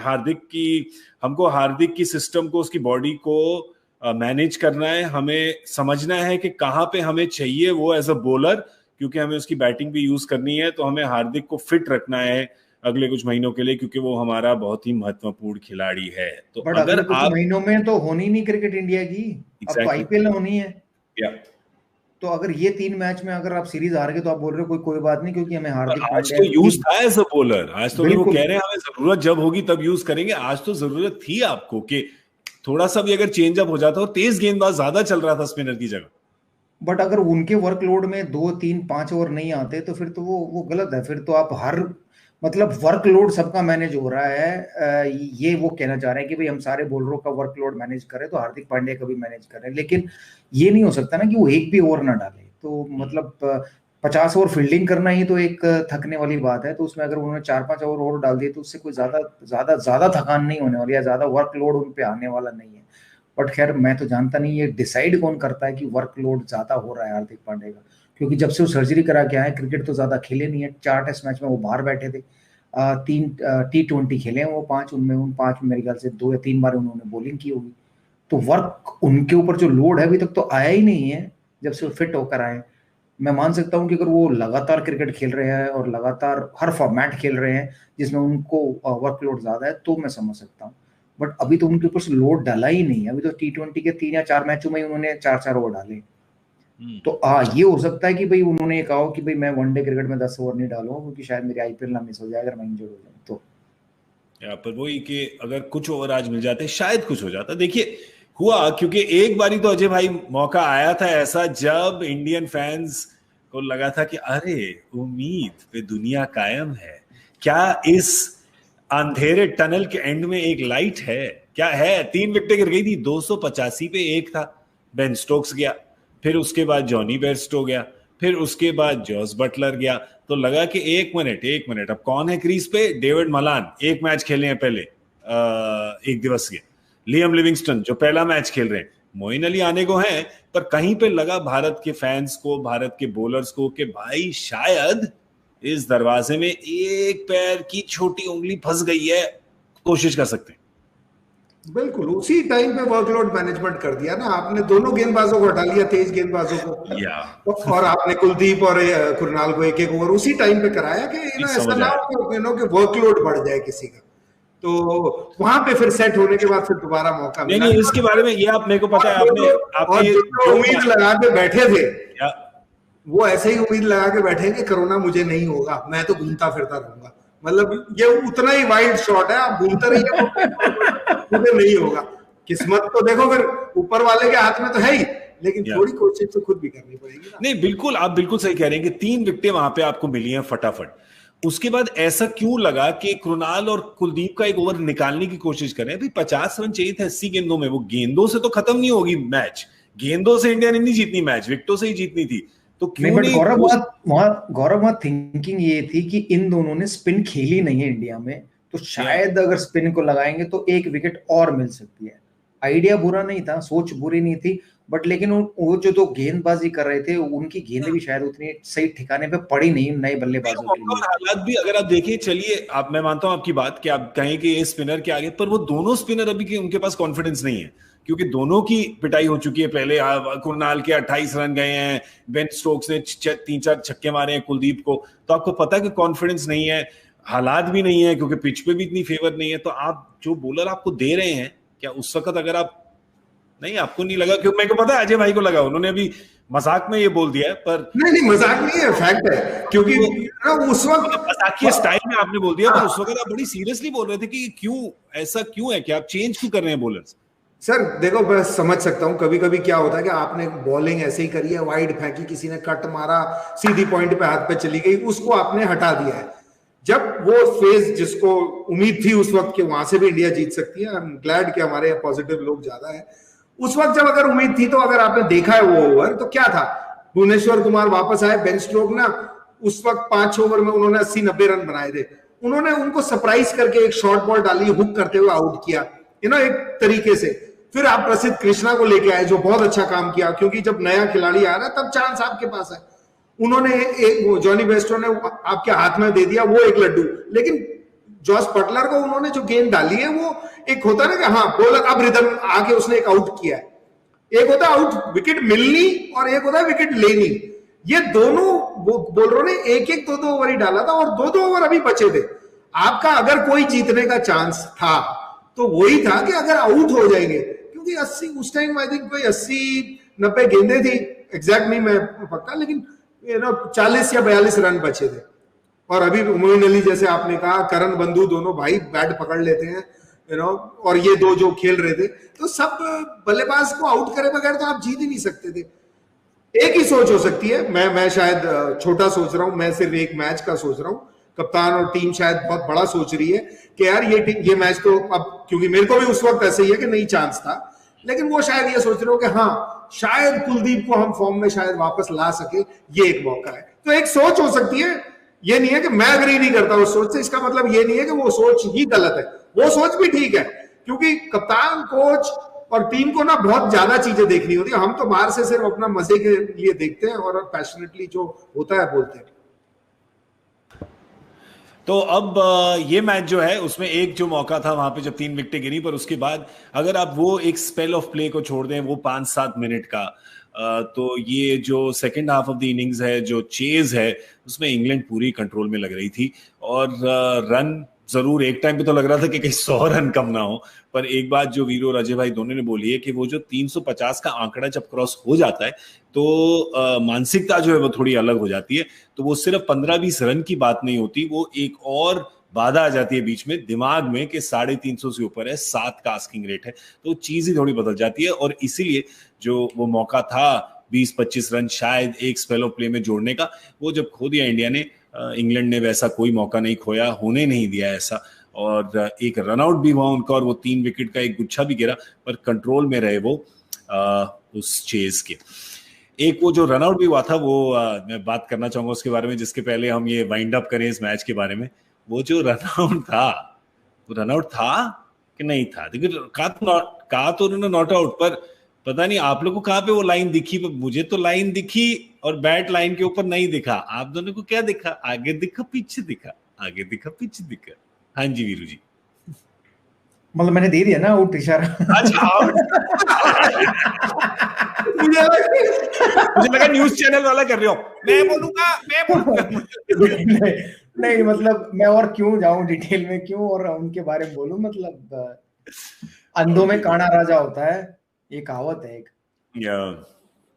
हमको हार्दिक की सिस्टम को, उसकी बॉडी को मैनेज करना है। हमें समझना है कि कहाँ पे हमें चाहिए वो एज अ बॉलर, क्योंकि हमें उसकी बैटिंग भी यूज करनी है। तो हमें हार्दिक को फिट रखना है अगले कुछ महीनों के लिए, क्योंकि वो हमारा बहुत ही महत्वपूर्ण खिलाड़ी है। तो बट अगर अगले कुछ महीनों में तो होनी नहीं क्रिकेट इंडिया की, अब तो आईपीएल होनी है। तो अगर ये 3 मैच में अगर आप सीरीज हार गए तो आप बोल रहे हो कोई बात नहीं, क्योंकि हमें हार्दिक आज तो यूज था एज अ बॉलर। आज तो वो कह रहे हैं हमें जरूरत जब होगी तब यूज करेंगे। आज तो जरूरत थी आपको कि थोड़ा सा भी अगर चेंज अप हो जाता और तेज गेंदबाज ज्यादा चल रहा था स्पिनर की जगह। बट अगर उनके वर्कलोड में 2, 3, 5 ओवर नहीं आते तो फिर तो वो गलत है। फिर तो आप मतलब वर्कलोड सबका मैनेज हो रहा है। ये वो कहना चाह रहे हैं कि भाई हम सारे बॉलरों का वर्कलोड मैनेज करें, तो हार्दिक पांड्या का भी मैनेज करें। लेकिन ये नहीं हो सकता ना कि वो एक भी ओवर ना डाले। तो मतलब 50 ओवर फील्डिंग करना ही तो एक थकने वाली बात है। तो उसमें अगर उन्होंने 4-5 ओवर और डाल दिए तो उससे कोई ज्यादा थकान नहीं होने वाली, या ज्यादा वर्कलोड उन पे आने वाला नहीं है। बट खैर मैं तो जानता नहीं ये डिसाइड कौन करता है कि वर्कलोड ज्यादा हो रहा है हार्दिक पांड्या का, क्योंकि जब से वो सर्जरी करा के आए क्रिकेट तो ज्यादा खेले नहीं है। 4 टेस्ट मैच में वो बाहर बैठे थे। 3 T20 खेले हैं वो 5, उन 5 में मेरे ख्याल से 2 या 3 बार उन्होंने बॉलिंग की होगी। तो वर्क उनके ऊपर जो लोड है अभी तक तो आया ही नहीं है जब से वो फिट होकर आए। मैं मान सकता हूँ कि अगर वो लगातार क्रिकेट खेल रहे हैं और लगातार हर फॉर्मेट खेल रहे हैं जिसमें उनको वर्कलोड ज्यादा है, तो मैं समझ सकता हूँ। बट अभी तो उनके ऊपर से लोड डाला ही नहीं है। अभी तो T20 के 3 या 4 मैचों में उन्होंने 4-4 ओवर डाले। तो ये हो सकता है कि भाई उन्होंने कहा हो कि भाई मैं वनडे क्रिकेट में 10 ओवर नहीं डालूंगा, क्योंकि शायद मेरी आईपीएल ना मिस हो जाए अगर मैं इंजर्ड हो जाऊं तो। यहाँ पर वही कि अगर कुछ ओवर आज मिल जाते शायद कुछ हो जाता। देखिए हुआ, क्योंकि एक बारी तो अजय भाई मौका आया था ऐसा जब इंडियन फैंस को लगा था कि अरे उम्मीद पे दुनिया कायम है, क्या इस अंधेरे टनल के एंड में एक लाइट है, क्या है। 3 विकेटें गिर गई थी, 285 पे 1 था। बेन स्टोक्स गया, फिर उसके बाद जॉनी बेयरस्टो गया, फिर उसके बाद जॉस बटलर गया। तो लगा कि एक मिनट अब कौन है क्रीज पे। डेविड मलान 1 मैच खेले हैं पहले, 1 दिवसीय। लियम लिविंगस्टन जो पहला मैच खेल रहे हैं। मोइन अली आने को हैं, पर कहीं पे लगा भारत के फैंस को, भारत के बॉलर्स को कि भाई शायद इस दरवाजे में एक पैर की छोटी उंगली फंस गई है, कोशिश कर सकते हैं। बिल्कुल उसी टाइम पे वर्कलोड मैनेजमेंट कर दिया ना आपने। दोनों गेंदबाजों को हटा लिया, तेज गेंदबाजों को, और आपने कुलदीप और कुरनाल को 1-1 ओवर उसी टाइम पे कराया कि ऐसा ना हो कि वर्कलोड बढ़ जाए किसी का। तो वहां पे फिर सेट होने के बाद फिर दोबारा मौका मिला। नहीं, इसके बारे में ये आप मेरे को पता है, आपने जो उम्मीद लगा के बैठे थे वो ऐसे ही उम्मीद लगा के बैठे कि कोरोना मुझे नहीं होगा, मैं तो घूमता फिरता रहूंगा। मतलब ये उतना ही वाइड शॉट है, आप घूमते रहिए मुझे नहीं होगा। किस्मत तो देखो फिर ऊपर वाले के हाथ में तो है ही, लेकिन थोड़ी कोशिश तो खुद भी करनी पड़ेगी ना। नहीं बिल्कुल, आप बिल्कुल सही कह रहे हैं कि 3 विकेटें वहां पे आपको मिली हैं फटाफट। उसके बाद ऐसा क्यों लगा कि कृणाल और कुलदीप का एक ओवर निकालने की कोशिश करें। अभी 50 रन चाहिए थे 80 गेंदों में। वो गेंदों से तो खत्म नहीं होगी मैच, गेंदों से इंडिया ने नहीं जीतनी मैच, विकेटों से ही जीतनी थी। तो क्यों नहीं। गौरव वहां थिंकिंग ये थी कि इन दोनों ने स्पिन खेली नहीं है इंडिया में, तो शायद अगर स्पिन को लगाएंगे तो 1 विकेट और मिल सकती है। आइडिया बुरा नहीं था, सोच बुरी नहीं थी, बट लेकिन वो जो 2 गेंदबाजी कर रहे थे उनकी गेंदें भी शायद उतनी सही ठिकाने पे पड़ी नहीं नए बल्लेबाजों के लिए। हालात भी अगर आप देखिए, चलिए आप, मैं मानता हूं आपकी बात कि आप कहें कि ये स्पिनर के आगे, पर वो दोनों स्पिनर अभी के उनके पास कॉन्फिडेंस नहीं है, क्योंकि दोनों की पिटाई हो चुकी है पहले। कुरनाल के 28 रन गए हैं, बेन स्टोक्स ने 3-4 छक्के मारे हैं कुलदीप को। तो आपको पता है कि कॉन्फिडेंस नहीं है, हालात भी नहीं है, क्योंकि पिच पे भी इतनी फेवर नहीं है। तो आप जो बॉलर आपको दे रहे हैं, क्या उस वक्त अगर आप नहीं, आपको नहीं लगा? क्योंकि मेरे को पता है अजय भाई को लगा, उन्होंने अभी मजाक में ये बोल दिया है, पर नहीं मजाक नहीं है, फैक्ट है। क्योंकि उस वक्त मजाकिया स्टाइल में आपने बोल दिया, पर उस वक्त आप बड़ी सीरियसली बोल रहे थे कि क्यों ऐसा क्यों है कि आप चेंज क्यों कर रहे हैं बॉलर्स। सर देखो, मैं समझ सकता हूं कभी कभी क्या होता है कि आपने बॉलिंग ऐसे ही करी है, वाइड फेंकी, किसी ने कट मारा, सीधी पॉइंट पे हाथ पे चली गई, उसको आपने हटा दिया है। जब वो फेज जिसको उम्मीद थी उस वक्त के वहां से भी इंडिया जीत सकती है, आई एम ग्लैड कि हमारे यहाँ पॉजिटिव लोग ज्यादा है। उस वक्त जब अगर उम्मीद थी, तो अगर आपने देखा है वो ओवर, तो क्या था, भुवनेश्वर कुमार वापस आए, बेन स्टोक्स ना उस वक्त 5 ओवर में उन्होंने 80-90 रन बनाए थे। उन्होंने उनको सरप्राइज करके एक शॉर्ट बॉल डाली, हुक करते हुए आउट किया, एक तरीके से। फिर आप प्रसिद्ध कृष्णा को लेके आए जो बहुत अच्छा काम किया, क्योंकि जब नया खिलाड़ी आ रहा है तब चांस आपके पास है। उन्होंने एक जॉनी बेस्टो ने आपके हाथ में दे दिया वो एक लड्डू, लेकिन जॉस बटलर को उन्होंने जो गेंद डाली है वो एक होता है ना कि हाँ बॉलर अब रिदम आके उसने एक आउट किया है, एक होता है आउट विकेट मिलनी और एक होता है विकेट लेनी। ये दोनों बॉलरों ने एक एक 2-2 ओवर ही डाला था और 2-2 ओवर अभी बचे थे। आपका अगर कोई जीतने का चांस था तो वही था कि अगर आउट हो जाएंगे, क्योंकि 80 उस टाइम आई थिंक कोई 80-90 गेंदें थी, एग्जैक्ट नहीं मैं पक्का, लेकिन 40 या 42 रन बचे थे। और अभी मोइन अली जैसे आपने कहा, करण बंधु दोनों भाई बैट पकड़ लेते हैं और ये दो जो खेल रहे थे, तो सब बल्लेबाज को आउट करे बगैर तो आप जीत ही नहीं सकते थे। एक ही सोच हो सकती है, मैं शायद छोटा सोच रहा हूं, मैं सिर्फ एक मैच का सोच रहा हूं, कप्तान और टीम शायद बहुत बड़ा सोच रही है कि यार ये मैच तो अब, क्योंकि मेरे को भी उस वक्त ऐसे ही है कि नहीं चांस था, लेकिन वो शायद ये सोच रहे हो कि हाँ शायद कुलदीप को हम फॉर्म में शायद वापस ला सके, ये एक मौका है। तो एक सोच हो सकती है, ये नहीं है कि मैं अग्री नहीं करता उस सोच से, इसका मतलब ये नहीं है कि वो सोच ही गलत है, वो सोच भी ठीक है, क्योंकि कप्तान, कोच और टीम को ना बहुत ज्यादा चीजें देखनी होती है। हम तो बाहर से सिर्फ अपना मजे के लिए देखते हैं और पैशनेटली जो होता है बोलते हैं। तो अब ये मैच जो है उसमें एक जो मौका था वहां पे जब 3 विकेटें गिरी, पर उसके बाद अगर आप वो एक स्पेल ऑफ प्ले को छोड़ दें, वो 5-7 मिनट का, तो ये जो second half of the innings है, जो चेज है, उसमें इंग्लैंड पूरी कंट्रोल में लग रही थी। और रन जरूर एक टाइम पे तो लग रहा था कि कहीं 100 रन कम ना हो, पर एक बात जो वीरू और अजय भाई दोनों ने बोली है कि वो जो 350 का आंकड़ा जब क्रॉस हो जाता है तो मानसिकता जो है वो थोड़ी अलग हो जाती है। तो वो सिर्फ 15-20 रन की बात नहीं होती, वो एक और बाधा आ जाती है बीच में दिमाग में कि 350 से ऊपर है, 7 का आस्किंग रेट है, तो चीज ही थोड़ी बदल जाती है। और इसीलिए जो वो मौका था 20-25 रन शायद एक स्पेल ऑफ प्ले में जोड़ने का, वो जब खो दिया इंडिया ने, इंग्लैंड ने वैसा कोई मौका नहीं खोया, होने नहीं दिया ऐसा, और एक रनआउट भी हुआ उनका और वो 3 विकेट का एक गुच्छा भी गिरा, पर कंट्रोल में रहे वो उस चेज के। एक वो जो रनआउट भी हुआ था वो मैं बात करना चाहूंगा उसके बारे में, जिसके पहले हम ये वाइंड अप करें इस मैच के बारे में। वो जो रनआउट था, वो रनआउट था कि नहीं था, देखिए कहा तो उन्होंने नॉट आउट, पर पता नहीं आप लोगों को कहाँ पे वो लाइन दिखी, पर मुझे तो लाइन दिखी और बैट लाइन के ऊपर नहीं दिखा। आप दोनों को क्या दिखा? आगे दिखा पीछे दिखा, आगे दिखा पीछे दिखा। हाँ जी वीरू जी, मतलब मैंने दे दिया ना आउट इशारा। अच्छा मुझे लगा न्यूज चैनल वाला कर रहे हो, मैं बोलूंगा नहीं मतलब मैं और क्यों जाऊं डिटेल में, क्यों और उनके बारे में बोलूं, मतलब अंधों में काना राजा होता है, ये कहावत है एक,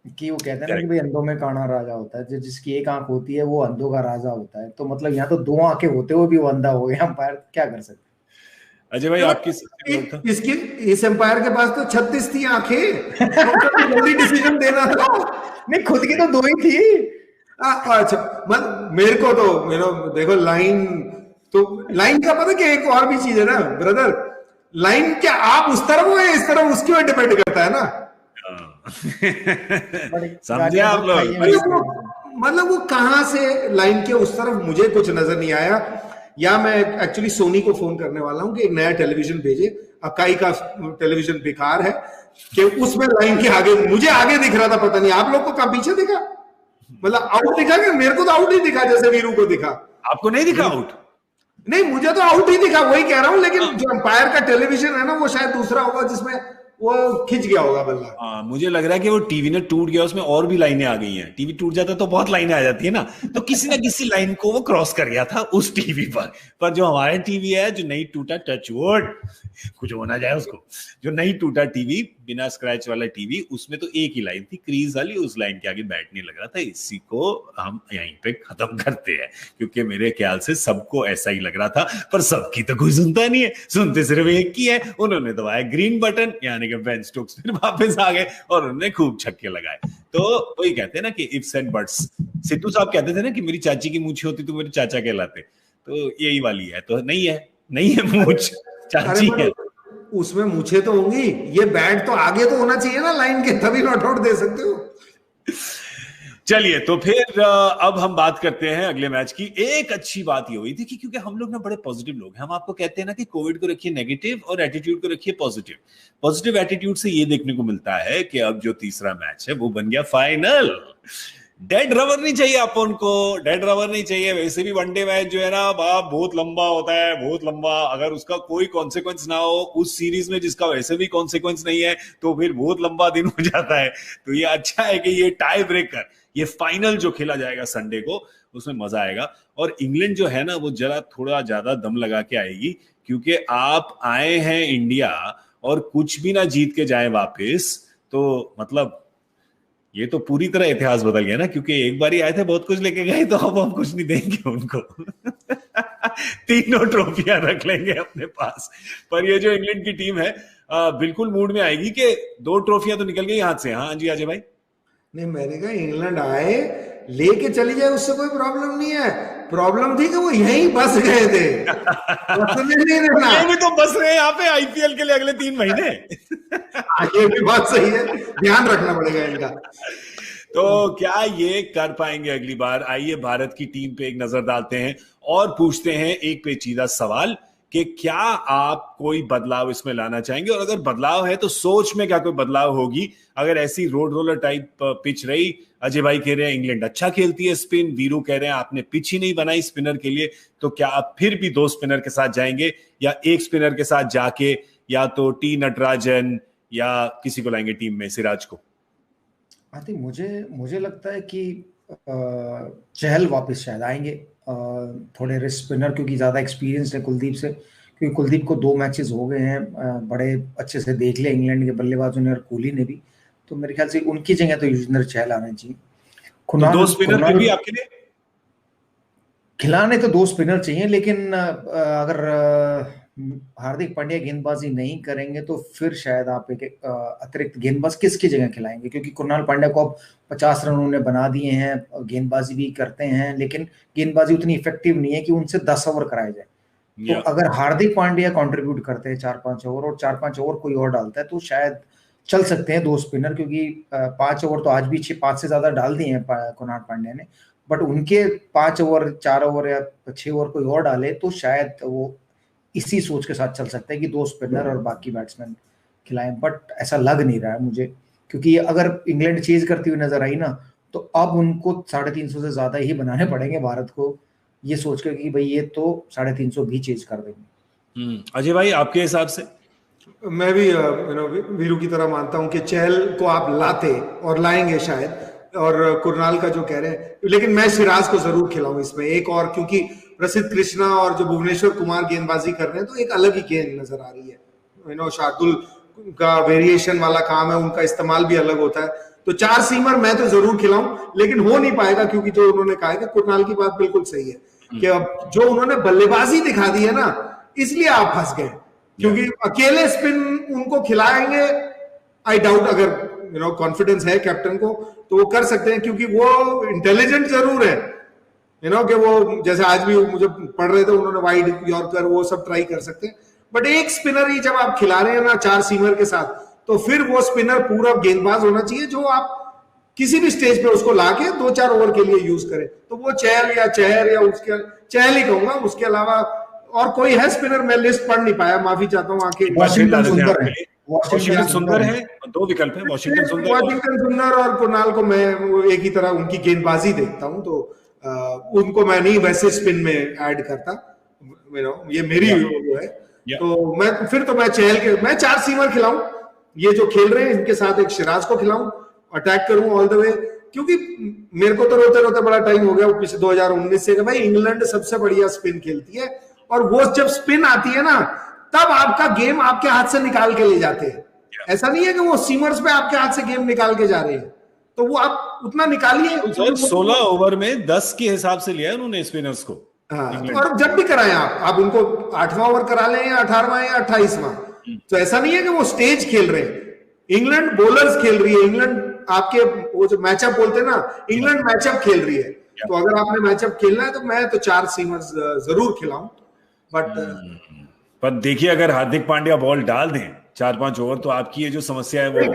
कि वो कहते हैं ना कि भाई अंधों में काना राजा होता है, जिसकी एक आंख होती है वो अंधों का राजा होता है। तो मतलब यहाँ तो 2 आंखें होते हुए भी वो अंधा हो गया, अंपायर क्या कर सकते। अजय भाई आपकी इसकी इस एम्पायर के पास तो 36 थी आंखें, जल्दी डिसीजन देना था। नहीं खुद की तो 2 ही थी। अच्छा मेरे को तो देखो लाइन का पता क्या, एक और भी चीज है ना ब्रदर, लाइन क्या आप उस तरफ हो या इस तरफ, उसके ऊपर डिपेंड करता है ना। समझे आप लोग? मतलब वो कहां से लाइन के उस तरफ मुझे कुछ नजर नहीं आया, या मैं एक्चुअली सोनी को फोन करने वाला हूं कि एक नया टेलीविजन भेजे, अकाई का टेलीविजन बेकार है, कि उसमें लाइन के आगे मुझे आगे दिख रहा था, पता नहीं आप लोग को कहां पीछे दिखा, मतलब आउट दिखा क्या? मेरे को तो आउट ही दिखा, जैसे वीरू को दिखा। आपको नहीं दिखा आउट? नहीं मुझे तो आउट ही दिखा, वही कह रहा हूं, लेकिन जो अंपायर का टेलीविजन है ना वो शायद दूसरा होगा जिसमें वो खिंच गया होगा बल्ला। हाँ मुझे लग रहा है कि वो टीवी ने टूट गया, उसमें और भी लाइनें आ गई हैं। टीवी टूट जाता है तो बहुत लाइनें आ जाती है ना, तो किसी ना किसी लाइन को वो क्रॉस कर गया था उस टीवी पर जो हमारे टीवी है, जो नहीं टूटा, टच वुड कुछ होना जाए उसको, जो नहीं टूटा टीवी, बिना स्क्रैच वाला टीवी, उसमें तो एक ही लाइन थी क्रीज वाली, उस लाइन के आगे बैट नहीं लग रहा था। इसी को हम यहीं पे खत्म करते हैं, क्योंकि मेरे ख्याल से सबको ऐसा ही लग रहा था, पर सबकी तो कोई सुनता नहीं है, सुनते सिर्फ एक की है। उन्होंने दबाया ग्रीन बटन, यानी कि बेन स्टोक्स फिर वापस आ गए और उन्होंने खूब छक्के लगाए। तो वही कहते हैं ना कि इफ्स एंड बट्स। सिद्धू साहब कहते थे ना कि मेरी चाची की मूंछ होती तो मेरे चाचा कहलाते, तो यही वाली है। तो नहीं है मूंछ, चाची है। उसमें मूछे तो होंगी, ये बैट तो आगे तो होना चाहिए ना लाइन के, तभी नॉट आउट दे सकते हो। चलिए तो फिर अब हम बात करते हैं अगले मैच की। एक अच्छी बात ये हुई थी कि क्योंकि हम लोग ना बड़े पॉजिटिव लोग हैं, हम आपको कहते हैं ना कि कोविड को रखिए नेगेटिव और एटीट्यूड को रखिए पॉजिटिव। पॉजिटिव एटीट्यूड से ये देखने को मिलता है कि अब जो तीसरा मैच है वो बन गया फाइनल। डेड रबर नहीं चाहिए अपन को, डेड रबर नहीं चाहिए। वैसे भी वनडे मैच जो है ना बाप बहुत लंबा होता है, बहुत लंबा। अगर उसका कोई कॉन्सिक्वेंस ना हो उस सीरीज में जिसका वैसे भी कॉन्सिक्वेंस नहीं है तो फिर बहुत लंबा दिन हो जाता है। तो ये अच्छा है कि ये टाई ब्रेकर, ये फाइनल जो खेला जाएगा संडे को, उसमें मजा आएगा। और इंग्लैंड जो है ना वो जरा थोड़ा ज्यादा दम लगा के आएगी, क्योंकि आप आए हैं इंडिया और कुछ भी ना जीत के जाए वापस, तो मतलब ये तो पूरी तरह इतिहास बदल गया ना। क्योंकि एक बार ही आए थे बहुत कुछ लेके गए, तो अब हम कुछ नहीं देंगे उनको। तीनों ट्रॉफियां रख लेंगे अपने पास। पर ये जो इंग्लैंड की टीम है बिल्कुल मूड में आएगी कि 2 ट्रॉफियां तो निकल गई हाथ से। हाँ जी अजय भाई। नहीं, मैंने कहा इंग्लैंड आए लेके चली जाए उससे कोई प्रॉब्लम नहीं है। प्रॉब्लम थी कि वो यहीं बस गए थे। नहीं रहना। ये भी तो बस रहे हैं यहाँ पे आईपीएल के लिए अगले 3 महीने। ये भी बात सही है, ध्यान रखना पड़ेगा इनका। तो क्या ये कर पाएंगे अगली बार? आइए भारत की टीम पे एक नजर डालते हैं और पूछते हैं एक पेचीदा सवाल कि क्या आप कोई बदलाव इसमें लाना चाहेंगे, और अगर बदलाव है तो सोच में क्या कोई बदलाव होगी? अगर ऐसी रोड रोलर टाइप पिच रही, अजय भाई कह रहे हैं इंग्लैंड अच्छा खेलती है स्पिन, वीरू कह रहे हैं आपने पिच ही नहीं बनाई स्पिनर के लिए, तो क्या आप फिर भी 2 स्पिनर के साथ जाएंगे या एक स्पिनर के साथ जाके या तो टी नटराजन या किसी को लाएंगे टीम में, सिराज को? आई थिंक मुझे लगता है कि चहल वापस शायद आएंगे, थोड़े रिस्ट स्पिनर, क्योंकि ज़्यादा एक्सपीरियंस है कुलदीप से। क्योंकि कुलदीप को 2 मैचेस हो गए हैं, बड़े अच्छे से देख ले इंग्लैंड के बल्लेबाजों ने और कोहली ने भी। तो मेरे ख्याल से उनकी जगह तो युजवेंद्र चहल आना चाहिए। तो 2 स्पिनर फिर भी आपके लिए खिलाने तो 2 स्पिनर चाहिए, लेकिन अगर हार्दिक पांड्या गेंदबाजी नहीं करेंगे तो फिर शायद आप एक अतिरिक्त गेंदबाज किसकी जगह खिलाएंगे? क्योंकि कुणाल पांड्या को अब 50 रन उन्होंने बना दिए हैं, गेंदबाजी भी करते हैं, लेकिन गेंदबाजी उतनी इफेक्टिव नहीं है कि उनसे 10 ओवर कराए जाए। तो अगर हार्दिक पांड्या कंट्रीब्यूट करते हैं 4-5 ओवर और 4-5 ओवर कोई और डालता है तो शायद चल सकते हैं 2 स्पिनर, क्योंकि 5 ओवर तो आज भी 5 से ज्यादा डाल दिए हैं कुणाल पांड्या ने। बट उनके 5 ओवर 4 ओवर या 6 ओवर कोई और डाले तो शायद वो इसी सोच के साथ चल सकते हैं कि 2 स्पिनर और बाकी बैट्समैन खिलाएं। बट ऐसा लग नहीं रहा है मुझे, क्योंकि अगर इंग्लैंड चेज करती हुई नजर आई ना तो अब उनको 350 से ज्यादा ही बनाने पड़ेंगे भारत को, ये सोच कर कि भाई ये तो 350 भी चेज कर देंगे। अजय भाई आपके हिसाब से? मैं भी वीरू की तरह मानता हूं कि चहल को आप लाते और लाएंगे शायद, और कुरनाल का जो कह रहे हैं, लेकिन मैं सिराज को जरूर खिलाऊं इसमें एक और, क्योंकि प्रसिद्ध कृष्णा और जो भुवनेश्वर कुमार गेंदबाजी कर रहे हैं तो एक अलग ही गेंद नजर आ रही है। शार्दुल का वेरिएशन वाला काम है, उनका इस्तेमाल भी अलग होता है। तो 4 सीमर मैं तो जरूर खिलाऊं, लेकिन हो नहीं पाएगा, क्योंकि जो उन्होंने कहा है कि कुरनाल की बात बिल्कुल सही है कि अब जो उन्होंने बल्लेबाजी दिखा दी है ना, इसलिए आप फंस गए। क्योंकि अकेले स्पिन उनको खिलाएंगे, आई डाउट, अगर कॉन्फिडेंस है कैप्टन को तो वो कर सकते हैं, क्योंकि वो इंटेलिजेंट जरूर है। कि वो जैसे आज भी मुझे पढ़ रहे थे, उन्होंने वाइड यॉर्कर वो सब ट्राई कर सकते हैं। बट एक स्पिनर ही जब आप खिला रहे हैं ना 4 सीमर के साथ, तो फिर वो स्पिनर पूरा गेंदबाज होना चाहिए जो आप किसी भी स्टेज पे उसको लाके 2-4 ओवर के लिए यूज करें। तो वो चहल या उसके चहल ही कहूंगा, उसके अलावा और कोई है स्पिनर? मैं लिस्ट पढ़ नहीं पाया, माफी चाहता हूँ। आंखें वाशिंगटन सुंदर है, 2 विकल्प है, वाशिंगटन सुंदर और कुणाल को मैं एक ही तरह उनकी गेंदबाजी देखता हूँ, तो उनको मैं नहीं वैसे स्पिन में ऐड करता। ये मेरी वो है। तो मैं चहल मैं 4 सीमर खिलाऊं, ये जो खेल रहे हैं इनके साथ एक सिराज को खिलाऊं, अटैक करूं ऑल द वे। क्योंकि मेरे को तो रोते रोते बड़ा टाइम हो गया पिछले 2019 से कि भाई इंग्लैंड सबसे बढ़िया स्पिन खेलती है, और वो जब स्पिन आती है ना तब आपका गेम आपके हाथ से निकाल के ले जाते हैं। ऐसा नहीं है कि वो सीमर्स पे आपके हाथ से गेम निकाल के जा रहे हैं, तो वो आप उतना निकालिए। 16 ओवर में 10 के हिसाब से लिया उन्होंने स्पिनर्स को। और जब भी कराएं आप उनको 8वां ओवर करा लें या 18वां या 28वां, तो ऐसा नहीं है कि वो स्टेज खेल रहे हैं। इंग्लैंड बॉलर्स खेल रही है, इंग्लैंड आपके वो जो मैचअप बोलते हैं ना, इंग्लैंड मैचअप खेल रही है। तो अगर आपने मैचअप खेलना है तो मैं तो 4 सीमर्स जरूर खिलाऊं। बट पर देखिए, अगर हार्दिक पांड्या बॉल डाल दें 4-5 ओवर, तो आपकी ये जो समस्या है वो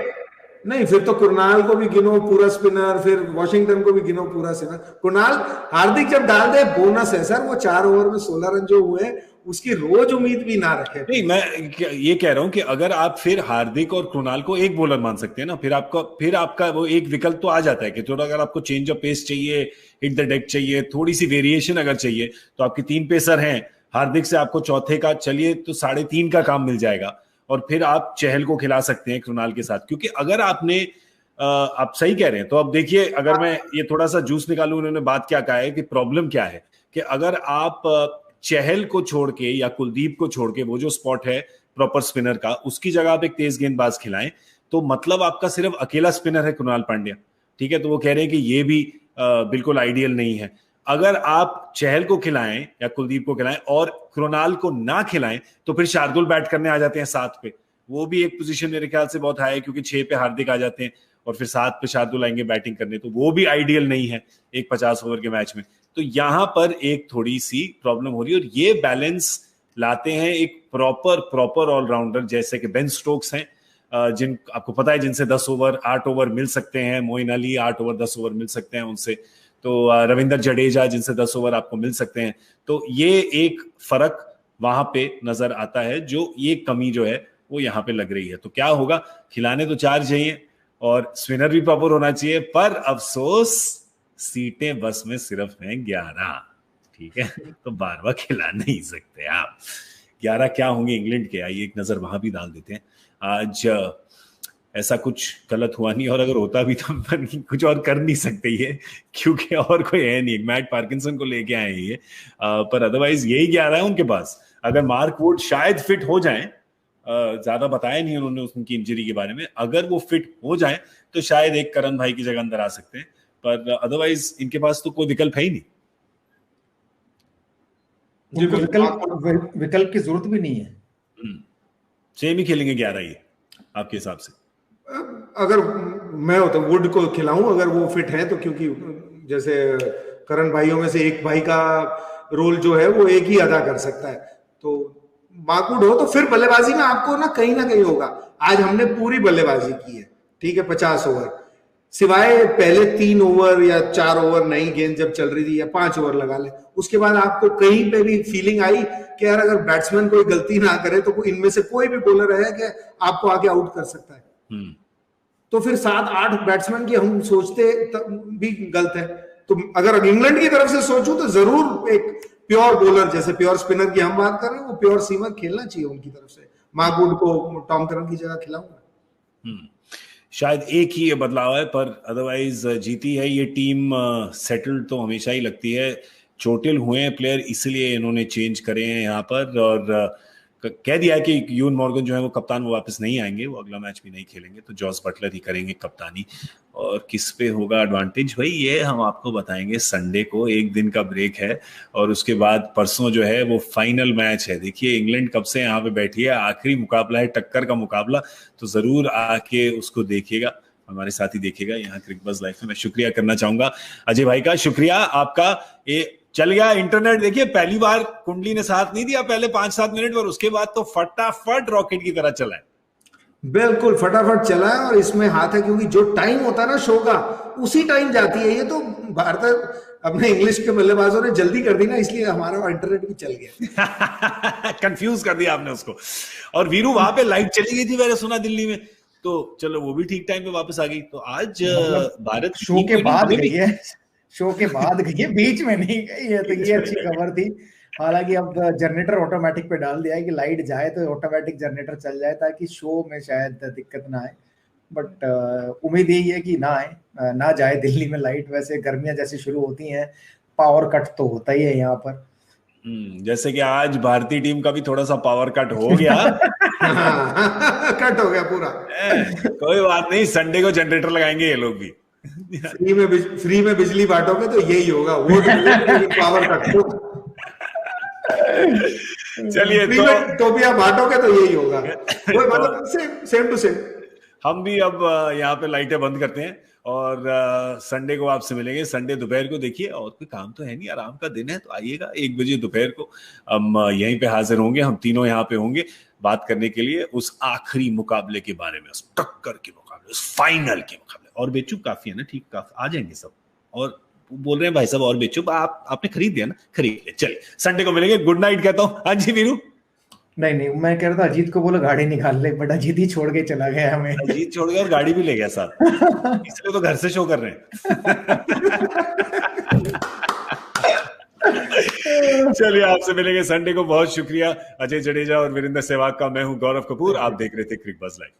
नहीं, फिर तो कुणाल को भी गिनो पूरा स्पिनर, फिर वॉशिंगटन को भी गिनो पूरा स्पिनर। कुणाल, हार्दिक जब डाल दे बोनस है सर, वो 4 ओवर में 16 रन जो हुए, उसकी रोज उम्मीद भी ना रखे। नहीं, मैं ये कह रहा हूं कि अगर आप फिर हार्दिक और कुणाल को एक बॉलर मान सकते हैं ना, फिर आपका वो एक विकल्प तो आ जाता है कि थोड़ा अगर आपको चेंज ऑफ पेस चाहिए, हिट द डेक चाहिए, थोड़ी सी वेरिएशन अगर चाहिए, तो आपके 3 पेसर हैं, हार्दिक से आपको चौथे का चलिए तो 3.5 का काम मिल जाएगा, और फिर आप चहल को खिला सकते हैं कुणाल के साथ। क्योंकि अगर आपने आप सही कह रहे हैं, तो अब देखिए, अगर मैं ये थोड़ा सा जूस निकालूं, उन्होंने बात क्या कहा है कि प्रॉब्लम क्या है, कि अगर आप चहल को छोड़ के या कुलदीप को छोड़ के वो जो स्पॉट है प्रॉपर स्पिनर का, उसकी जगह आप एक तेज गेंदबाज खिलाएं, तो मतलब आपका सिर्फ अकेला स्पिनर है कुणाल पांड्या। ठीक है, तो वो कह रहे हैं कि ये भी बिल्कुल आइडियल नहीं है। अगर आप चहल को खिलाएं या कुलदीप को खिलाएं और कुणाल को ना खिलाएं, तो फिर शार्दुल बैट करने आ जाते हैं 7 पे। वो भी एक पोजीशन मेरे ख्याल से बहुत हाई है, क्योंकि 6 पे हार्दिक आ जाते हैं और फिर 7 पे शार्दुल आएंगे बैटिंग करने, तो वो भी आइडियल नहीं है एक 50 ओवर के मैच में। तो यहां पर एक थोड़ी सी प्रॉब्लम हो रही है, और ये बैलेंस लाते हैं एक प्रॉपर ऑलराउंडर जैसे कि बेन स्टोक्स हैं, जिन आपको पता है जिनसे 10 ओवर 8 ओवर मिल सकते हैं, मोइन अली 8 ओवर 10 ओवर मिल सकते हैं उनसे, तो रविंद्र जडेजा जिनसे 10 ओवर आपको मिल सकते हैं। तो ये एक फर्क वहां पे नजर आता है, जो ये कमी जो है वो यहाँ पे लग रही है। तो क्या होगा, खिलाने तो 4 चाहिए और स्पिनर भी प्रॉपर होना चाहिए, पर अफसोस सीटें बस में सिर्फ हैं 11। ठीक है, तो बार बार खिला नहीं सकते आप। 11 क्या होंगे इंग्लैंड के, आइए एक नजर वहां भी डाल देते हैं। आज ऐसा कुछ गलत हुआ नहीं, और अगर होता भी तो कुछ और कर नहीं सकते ये, क्योंकि और कोई है नहीं। मैट पार्किंसन को लेके आए ये, पर अदरवाइज यही 11 है उनके पास। अगर मार्क वुड शायद फिट हो जाए, ज्यादा बताया नहीं उन्होंने उनकी इंजरी के बारे में, अगर वो फिट हो जाए तो शायद एक करण भाई की जगह अंदर आ सकते हैं, पर अदरवाइज इनके पास तो कोई विकल्प है ही नहीं। विकल्प की जरूरत भी नहीं है। सेम ही खेलेंगे 11 ये आपके हिसाब से? अगर मैं होता वुड को खिलाऊं अगर वो फिट है तो, क्योंकि जैसे करण भाइयों में से एक भाई का रोल जो है वो एक ही अदा कर सकता है, तो मार्कवुड हो तो फिर बल्लेबाजी में आपको ना कहीं होगा। आज हमने पूरी बल्लेबाजी की है, ठीक है, 50 ओवर, सिवाय पहले 3 ओवर या 4 ओवर नई गेंद जब चल रही थी, या 5 ओवर लगा ले, उसके बाद आपको कहीं पे भी फीलिंग आई कि यार अगर बैट्समैन कोई गलती ना करे तो इनमें से कोई भी बॉलर है कि आपको आके आउट कर सकता है। तो फिर 7-8 बैट्समैन की हम सोचते भी गलत है। तो अगर इंग्लैंड की तरफ से सोचूं तो जरूर एक प्योर बॉलर, जैसे प्योर स्पिनर की हम बात कर रहे हैं, वो प्योर सीमर खेलना चाहिए उनकी तरफ से। मार्कवुड को टॉम करन की जगह खिलाऊंगा। शायद एक ही ये बदलाव है, पर अदरवाइज जीती है ये टीम। सेटल्ड तो हमेशा ही लगती है। चोटिल हुए हैं प्लेयर, इसलिए इन्होंने चेंज करे हैं यहाँ पर, और कह दिया कि यून मॉर्गन जो है वो कप्तान, वो वापस नहीं आएंगे, वो अगला मैच भी नहीं खेलेंगे, तो जॉस बटलर ही करेंगे कप्तानी। और किस पे होगा एडवांटेज भाई, ये हम आपको बताएंगे संडे को। एक दिन का ब्रेक है और उसके बाद परसों जो है वो फाइनल मैच है। देखिए इंग्लैंड कब से यहाँ पे बैठी है, आखिरी मुकाबला है, टक्कर का मुकाबला, तो जरूर आके उसको देखिएगा, हमारे साथ ही देखिएगा यहाँ क्रिकबज़ लाइव में। मैं शुक्रिया करना चाहूंगा अजय भाई का, शुक्रिया आपका। ये चल गया इंटरनेट, देखिए पहली बार कुंडली ने साथ नहीं दिया पहले 5-7 मिनट, पर उसके बाद तो फटाफट रॉकेट की तरह चला है। बिल्कुल फटाफट चला है, और इसमें हाथ है क्योंकि जो टाइम होता है ना शो का, उसी टाइम जाती है। ये तो भारत अपने इंग्लिश के बल्लेबाजों ने जल्दी कर दी ना, इसलिए हमारा इंटरनेट भी चल गया। कंफ्यूज कर दिया आपने उसको। और वीरू वहां पे लाइट चली गई थी मैंने सुना दिल्ली में, तो चलो वो भी ठीक टाइम पे वापस आ गई। तो आज भारत शो के बाद गई है, शो के बाद गई है, बीच में नहीं गई है, तो ये अच्छी खबर थी। हालांकि अब जनरेटर ऑटोमेटिक पे डाल दिया है कि लाइट जाए तो ऑटोमेटिक जनरेटर चल जाए, ताकि शो में शायद दिक्कत ना आए। बट उम्मीद यही है कि ना आए, ना जाए दिल्ली में लाइट। वैसे गर्मियां जैसे शुरू होती हैं, पावर कट तो होता ही है यहाँ पर। जैसे कि आज भारतीय टीम का भी थोड़ा सा पावर कट हो गया। कट हो गया पूरा। कोई बात नहीं, संडे को जनरेटर लगाएंगे ये लोग भी। फ्री में बिजली बांटोगे तो यही होगा, वो पावर कट। चलिए तो भी आप बांटोगे तो यही होगा, मतलब सेम टू सेम। हम भी अब यहाँ पे लाइटें बंद करते हैं और संडे को आपसे मिलेंगे। संडे दोपहर को देखिए, और कोई काम तो है नहीं, आराम का दिन है, तो आइएगा 1 बजे दोपहर को हम यहीं पे हाजिर होंगे। हम तीनों यहाँ पे होंगे बात करने के लिए उस आखिरी मुकाबले के बारे में, उस टक्कर के मुकाबले। फाइनल के मुकाबले। और बेचू काफी है ना, ठीक, काफी आ जाएंगे सब। और बोल रहे हैं भाई साहब और बेचू, आपने खरीद दिया ना, खरीद लिया। चलिए संडे को मिलेंगे, गुड नाइट कहता हूँ। हाँ जी वीरू। नहीं, मैं कह रहा था अजीत को बोलो गाड़ी निकाल ले, बट अजीत ही छोड़ के चला गया हमें। अजीत छोड़ गया और गाड़ी भी ले गया साथ, इसलिए तो घर से शो कर रहे हैं। चलिए आपसे मिलेंगे संडे को। बहुत शुक्रिया अजय जडेजा और वीरेंद्र सहवाग का। मैं हूं गौरव कपूर, आप देख रहे थे क्रिकबज़ लाइव।